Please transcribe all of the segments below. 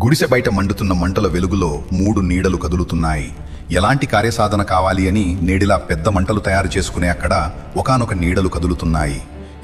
గుడిసె బయట మండుతున్న మంటల వెలుగులో మూడు నీడలు కదులుతున్నాయి. ఎలాంటి కార్యసాధన కావాలి అని నేడిలా పెద్ద మంటలు తయారు చేసుకునే అక్కడ ఒకానొక నీడలు కదులుతున్నాయి.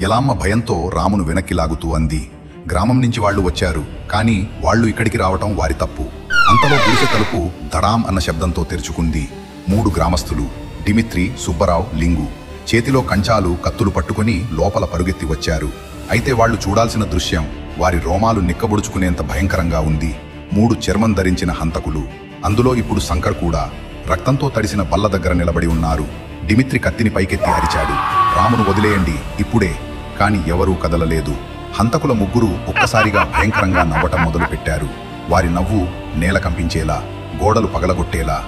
ఎలామ్మ భయంతో రామును వెనక్కి లాగుతూ అంది. గ్రామం నుంచి వాళ్లు వచ్చారు, కానీ వాళ్లు ఇక్కడికి రావటం వారి తప్పు. అంతలో గుడిసె తలుపు ధడాం అన్న శబ్దంతో తెరుచుకుంది. మూడు గ్రామస్తులు డిమిత్రి, సుబ్బరావు, లింగు చేతిలో కంచాలు, కత్తులు పట్టుకుని లోపల పరుగెత్తి వచ్చారు. అయితే వాళ్లు చూడాల్సిన దృశ్యం వారి రోమాలు నిక్కబొడుచుకునేంత భయంకరంగా ఉంది. మూడు చర్మం ధరించిన హంతకులు, అందులో ఇప్పుడు శంకర్ కూడా రక్తంతో తడిసిన బల్ల దగ్గర నిలబడి ఉన్నారు. డిమిత్రి కత్తిని పైకెత్తి అరిచాడు, రామును వదిలేయండి ఇప్పుడే. కాని ఎవరూ కదలలేదు. హంతకుల ముగ్గురు ఒక్కసారిగా భయంకరంగా నవ్వటం మొదలుపెట్టారు. వారి నవ్వు నేల కంపించేలా, గోడలు పగలగొట్టేలా.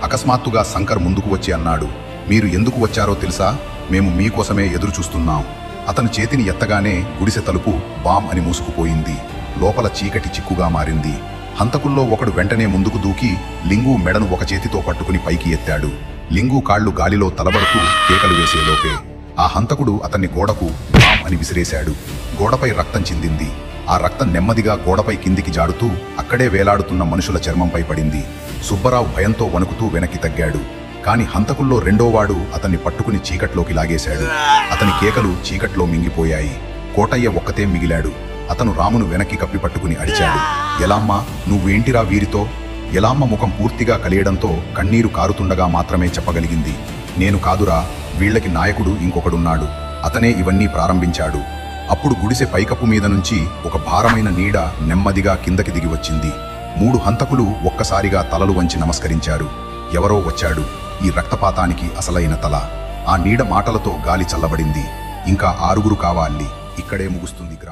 అకస్మాత్తుగా శంకర్ ముందుకు వచ్చి అన్నాడు, మీరు ఎందుకు వచ్చారో తెలుసా? మేము మీకోసమే ఎదురు చూస్తున్నాం. అతను చేతిని ఎత్తగానే గుడిసె తలుపు బామ్ అని మూసుకుపోయింది. లోపల చీకటి చిక్కుగా మారింది. హంతకుల్లో ఒకడు వెంటనే ముందుకు దూకి లింగు మెడను ఒక చేతితో పట్టుకుని పైకి ఎత్తాడు. లింగు కాళ్లు గాలిలో తలబడుతూ కేకలు వేసేలోపే ఆ హంతకుడు అతన్ని గోడకు బామ్ అని విసిరేశాడు. గోడపై రక్తం చిందింది. ఆ రక్తం నెమ్మదిగా గోడపై కిందికి జాడుతూ అక్కడే వేలాడుతున్న మనుషుల చర్మంపై పడింది. సుబ్బరావు భయంతో వణుకుతూ వెనక్కి తగ్గాడు. కాని హంతకుల్లో రెండోవాడు అతన్ని పట్టుకుని చీకట్లోకి లాగేశాడు. అతని కేకలు చీకట్లో మింగిపోయాయి. కోటయ్య ఒక్కతే మిగిలాడు. అతను రామును వెనక్కి కప్పి పట్టుకుని అడిచాడు, ఎలామ్మా, నువ్వేంటిరా వీరితో? ఎలామ్మ ముఖం పూర్తిగా కలియడంతో కన్నీరు కారుతుండగా మాత్రమే చెప్పగలిగింది, నేను కాదురా, వీళ్లకి నాయకుడు ఇంకొకడున్నాడు. అతనే ఇవన్నీ ప్రారంభించాడు. అప్పుడు గుడిసె పైకప్పు మీద నుంచి ఒక భారమైన నీడ నెమ్మదిగా కిందకి దిగి వచ్చింది. మూడు హంతకులు ఒక్కసారిగా తలలు వంచి నమస్కరించారు. ఎవరో వచ్చాడు, ఈ రక్తపాతానికి అసలైన తల. ఆ నీడ మాటలతో గాలి చల్లబడింది. ఇంకా 6 కావాలి. ఇక్కడే ముగుస్తుంది గ్రామం.